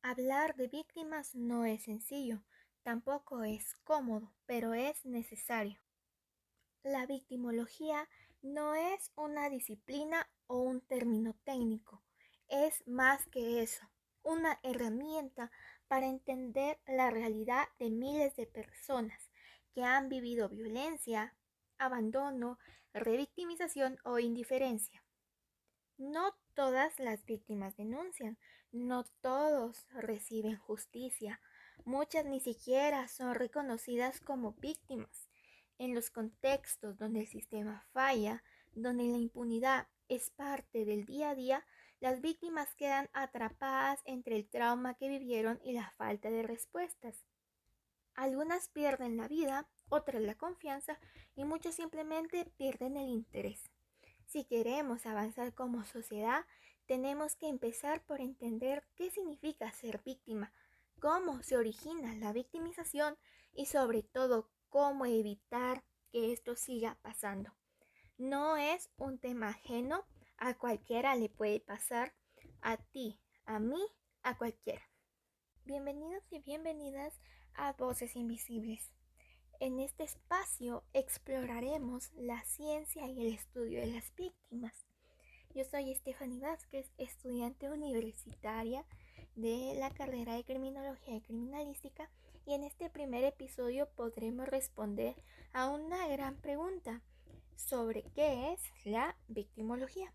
Hablar de víctimas no es sencillo, tampoco es cómodo, pero es necesario. La victimología no es una disciplina o un término técnico, es más que eso, una herramienta para entender la realidad de miles de personas que han vivido violencia, abandono, revictimización o indiferencia. No todas las víctimas denuncian, no todos reciben justicia, muchas ni siquiera son reconocidas como víctimas. En los contextos donde el sistema falla, donde la impunidad es parte del día a día, las víctimas quedan atrapadas entre el trauma que vivieron y la falta de respuestas. Algunas pierden la vida, otras la confianza y muchos simplemente pierden el interés. Si queremos avanzar como sociedad, tenemos que empezar por entender qué significa ser víctima, cómo se origina la victimización y sobre todo cómo evitar que esto siga pasando. No es un tema ajeno, a cualquiera le puede pasar, a ti, a mí, a cualquiera. Bienvenidos y bienvenidas a Voces Invisibles. En este espacio exploraremos la ciencia y el estudio de las víctimas. Yo soy Stephanie Vázquez, estudiante universitaria de la carrera de Criminología y Criminalística, y en este primer episodio podremos responder a una gran pregunta sobre qué es la victimología.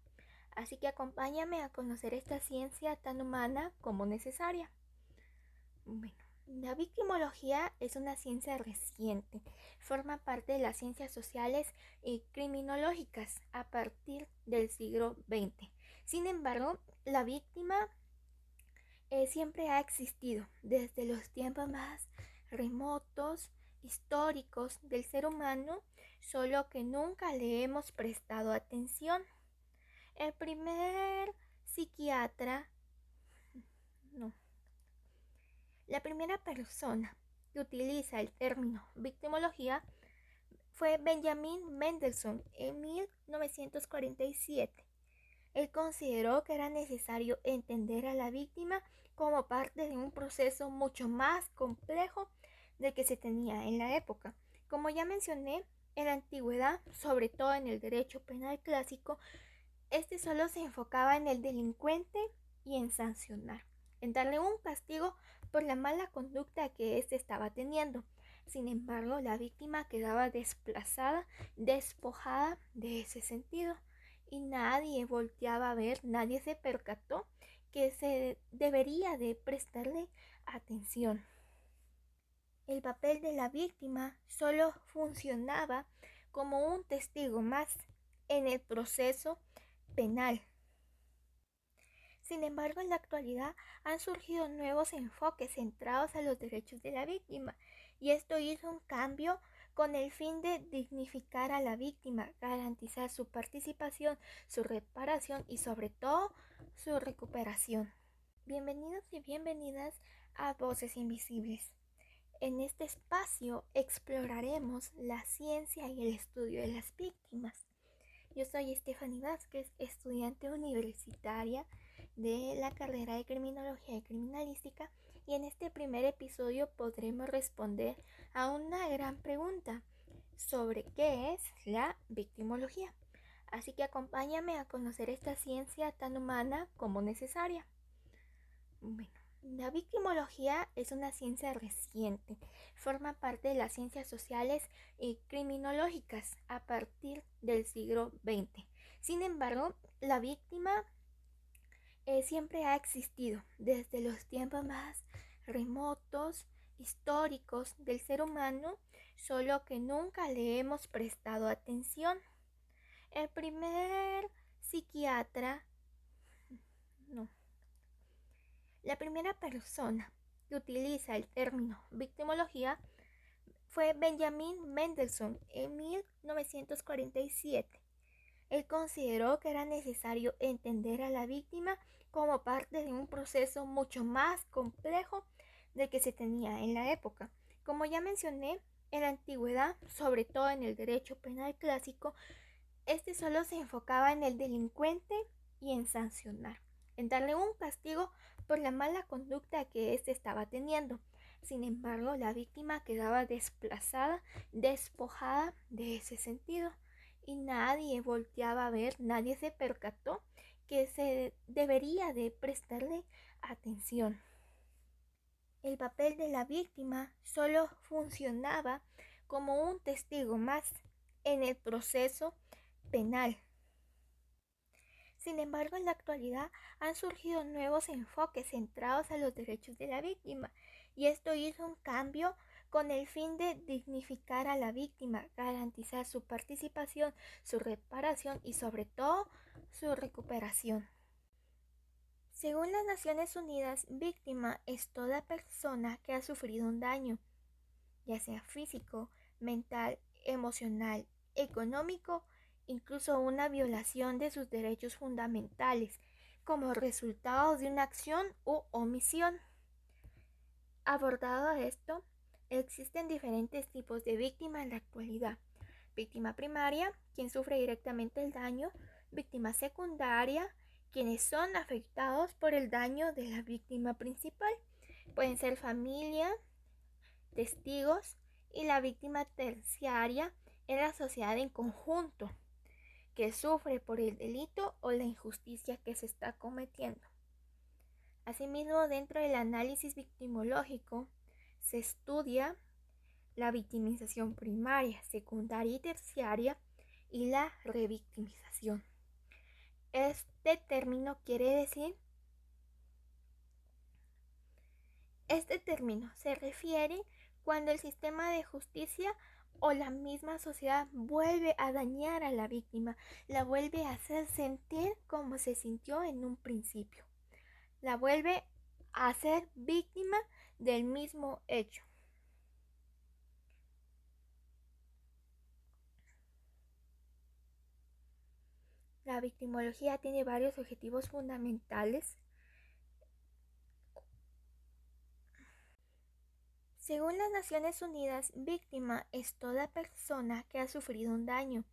Así que acompáñame a conocer esta ciencia tan humana como necesaria. Bueno, la victimología es una ciencia reciente, forma parte de las ciencias sociales y criminológicas a partir del siglo XX. Sin embargo, la víctima siempre ha existido desde los tiempos más remotos, históricos del ser humano, solo que nunca le hemos prestado atención. El primer psiquiatra, no, La primera persona que utiliza el término victimología fue Benjamin Mendelssohn en 1947. Él consideró que era necesario entender a la víctima como parte de un proceso mucho más complejo del que se tenía en la época. Como ya mencioné, en la antigüedad, sobre todo en el derecho penal clásico, este solo se enfocaba en el delincuente y en sancionar, en darle un castigo por la mala conducta que éste estaba teniendo. Sin embargo, la víctima quedaba desplazada, despojada de ese sentido, y nadie volteaba a ver, nadie se percató que se debería de prestarle atención. El papel de la víctima solo funcionaba como un testigo más en el proceso penal. Sin embargo, en la actualidad han surgido nuevos enfoques centrados a los derechos de la víctima, y esto hizo un cambio con el fin de dignificar a la víctima, garantizar su participación, su reparación y sobre todo su recuperación. Bienvenidos y bienvenidas a Voces Invisibles. En este espacio exploraremos la ciencia y el estudio de las víctimas. Yo soy Stephanie Vázquez, estudiante universitaria de la carrera de Criminología y Criminalística, y en este primer episodio podremos responder a una gran pregunta sobre qué es la victimología. Así que acompáñame a conocer esta ciencia tan humana como necesaria. Bueno, la victimología es una ciencia reciente, forma parte de las ciencias sociales y criminológicas a partir del siglo XX. Sin embargo, la víctima siempre ha existido desde los tiempos más remotos, históricos del ser humano, solo que nunca le hemos prestado atención. El primer psiquiatra, no, La primera persona que utiliza el término victimología fue Benjamin Mendelssohn en 1947. Él consideró que era necesario entender a la víctima como parte de un proceso mucho más complejo del que se tenía en la época. Como ya mencioné, en la antigüedad, sobre todo en el derecho penal clásico, este solo se enfocaba en el delincuente y en sancionar, en darle un castigo por la mala conducta que éste estaba teniendo. Sin embargo, la víctima quedaba desplazada, despojada de ese sentido, y nadie volteaba a ver, nadie se percató que se debería de prestarle atención. El papel de la víctima solo funcionaba como un testigo más en el proceso penal. Sin embargo, en la actualidad han surgido nuevos enfoques centrados a los derechos de la víctima, y esto hizo un cambio con el fin de dignificar a la víctima, garantizar su participación, su reparación y sobre todo su recuperación. Según las Naciones Unidas, víctima es toda persona que ha sufrido un daño, ya sea físico, mental, emocional, económico, incluso una violación de sus derechos fundamentales, como resultado de una acción u omisión. Abordado esto, existen diferentes tipos de víctima en la actualidad. Víctima primaria, quien sufre directamente el daño. Víctima secundaria, quienes son afectados por el daño de la víctima principal. Pueden ser familia, testigos, y la víctima terciaria es la sociedad en conjunto que sufre por el delito o la injusticia que se está cometiendo. Asimismo, dentro del análisis victimológico se estudia la victimización primaria, secundaria y terciaria y la revictimización. Este término se refiere cuando el sistema de justicia o la misma sociedad vuelve a dañar a la víctima, la vuelve a hacer sentir como se sintió en un principio, la vuelve a ser víctima del mismo hecho. La victimología tiene varios objetivos fundamentales. Según las Naciones Unidas, víctima es toda persona que ha sufrido un daño,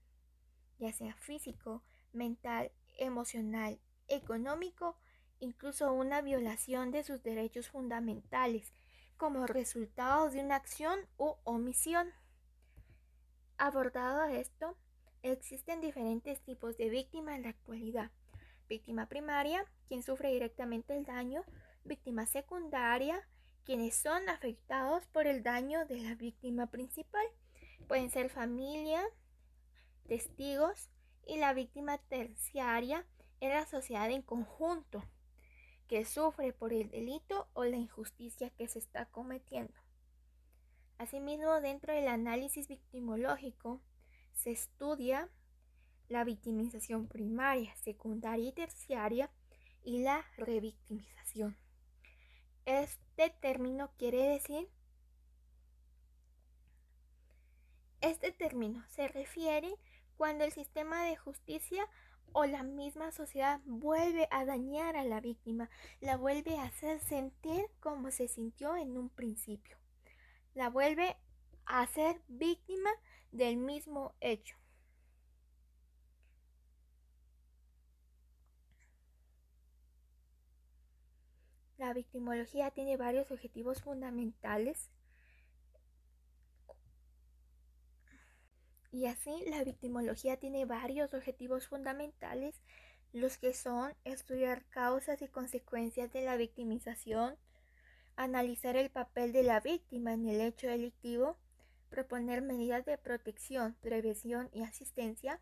ya sea físico, mental, emocional, económico, incluso una violación de sus derechos fundamentales, como resultado de una acción u omisión. Abordado esto, existen diferentes tipos de víctima en la actualidad. Víctima primaria, quien sufre directamente el daño. Víctima secundaria, quienes son afectados por el daño de la víctima principal. Pueden ser familia, testigos, y la víctima terciaria es la sociedad en conjunto que sufre por el delito o la injusticia que se está cometiendo. Asimismo, dentro del análisis victimológico se estudia la victimización primaria, secundaria y terciaria y la revictimización. Este término se refiere cuando el sistema de justicia o la misma sociedad vuelve a dañar a la víctima, la vuelve a hacer sentir como se sintió en un principio, la vuelve a ser víctima del mismo hecho. La victimología tiene varios objetivos fundamentales. Y así la victimología tiene varios objetivos fundamentales, los que son estudiar causas y consecuencias de la victimización, analizar el papel de la víctima en el hecho delictivo, proponer medidas de protección, prevención y asistencia,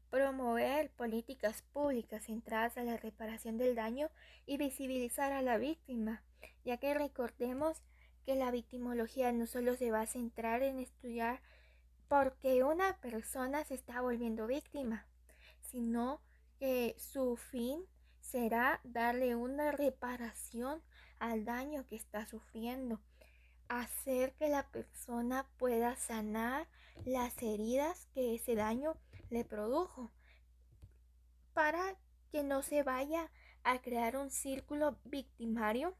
promover políticas públicas centradas a la reparación del daño y visibilizar a la víctima, ya que recordemos que la victimología no solo se va a centrar en estudiar porque una persona se está volviendo víctima, sino que su fin será darle una reparación al daño que está sufriendo, hacer que la persona pueda sanar las heridas que ese daño le produjo, para que no se vaya a crear un círculo victimario,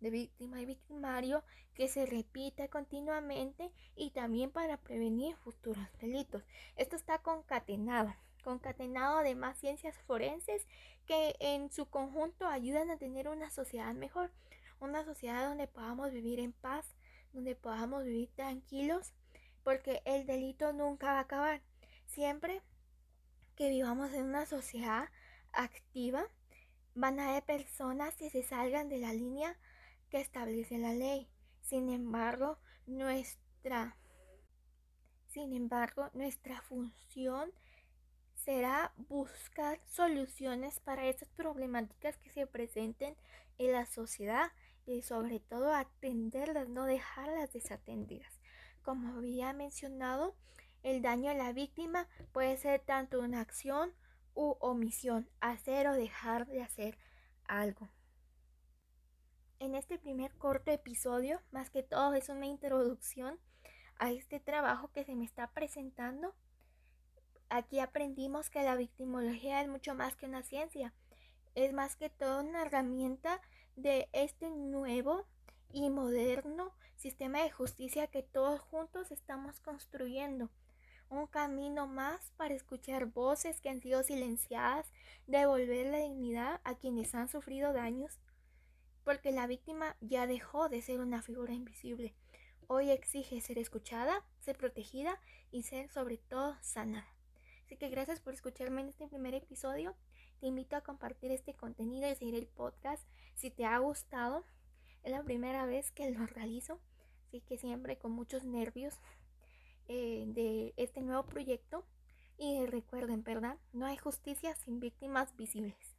de víctima y victimario, que se repita continuamente, y también para prevenir futuros delitos. Esto está concatenado concatenado de más ciencias forenses que en su conjunto ayudan a tener una sociedad mejor, una sociedad donde podamos vivir en paz, donde podamos vivir tranquilos, porque el delito nunca va a acabar. Siempre que vivamos en una sociedad activa, van a haber personas que se salgan de la línea que establece la ley. Sin embargo, nuestra, nuestra función será buscar soluciones para esas problemáticas que se presenten en la sociedad y sobre todo atenderlas, no dejarlas desatendidas. Como había mencionado, el daño a la víctima puede ser tanto una acción u omisión, hacer o dejar de hacer algo. En este primer corto episodio, más que todo es una introducción a este trabajo que se me está presentando. Aquí aprendimos que la victimología es mucho más que una ciencia, es más que todo una herramienta de este nuevo y moderno sistema de justicia que todos juntos estamos construyendo. Un camino más para escuchar voces que han sido silenciadas, devolver la dignidad a quienes han sufrido daños, porque la víctima ya dejó de ser una figura invisible. Hoy exige ser escuchada, ser protegida y ser sobre todo sanada. Así que gracias por escucharme en este primer episodio. Te invito a compartir este contenido y seguir el podcast si te ha gustado. Es la primera vez que lo realizo, así que siempre con muchos nervios de este nuevo proyecto. Y recuerden, ¿verdad? No hay justicia sin víctimas visibles.